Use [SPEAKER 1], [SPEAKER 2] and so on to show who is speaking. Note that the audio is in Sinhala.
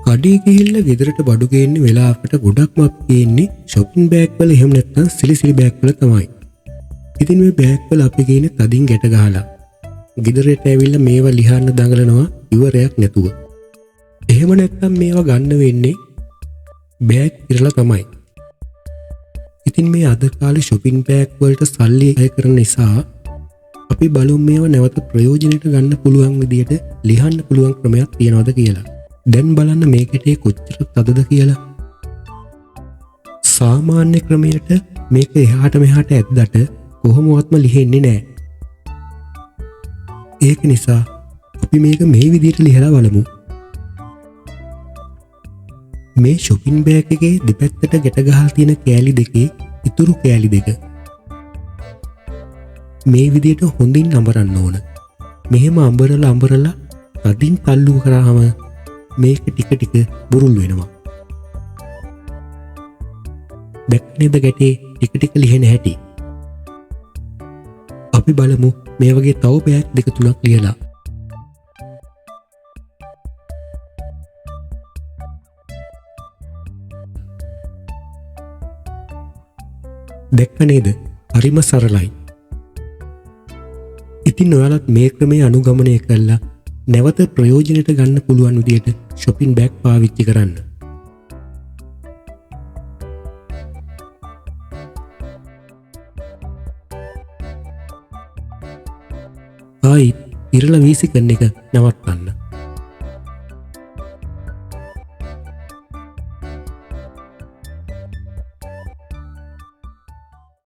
[SPEAKER 1] කඩේ ගිහිල්ලා ගෙදරට බඩු ගේන්න වෙලාවකට ගොඩක්ම අපි ගේන්නේ shopping bag වල එහෙම නැත්නම් සිලිසිලි bag වල තමයි. ඉතින් මේ bag වල අපි ගේන්නේ තදින් ගැට ගහලා. ගෙදරට ඇවිල්ලා මේවා ලිහන්න දඟලනවා ඉවරයක් නැතුව. එහෙම නැත්නම් මේවා ගන්න වෙන්නේ bag ඉරලා තමයි. ඉතින් මේ අද කාලේ shopping bag වලට සල්ලි අය කරන නිසා අපි බලමු මේවා නැවත ප්‍රයෝජනෙට ගන්න පුළුවන් විදියට ලිහන්න පුළුවන් ක්‍රමයක් තියනවද කියලා. දැන් බලන්න මේකට කොච්චර තදද කියලා. සාමාන්‍ය ක්‍රමයට මේක එහාට මෙහාට ඇද්දට කොහොමවත්ම ලිහෙන්නේ නැහැ. ඒක නිසා අපි මේක මේ විදියට ලිහලා බලමු. මේ shopping bag එකේ දෙපැත්තට ගැට ගහලා තියෙන කෑලි දෙකේ ඉතුරු කෑලි දෙක මේ විදියට හොඳින් අඹරන්න ඕන. මෙහෙම අඹරලා තදින් තල්ලු කරාම මේක ටික ටික බුරුල් වෙනවා. දැක්නේද ගැටේ ටික ටික ලිහෙන හැටි. අපි බලමු මේ වගේ තව බෑග් දෙක තුනක් ලියලා. දැක්ක නේද? හරිම සරලයි. ඉතින් ඔයාලත් මේ ක්‍රමය අනුගමනය කළා නැවත ප්‍රයෝජනයට ගන්න පුළුවන් විදියට shopping bag පාවිච්චි කරන්න. ආයි ඉරලා වීසි කරන එක නවත්තන්න.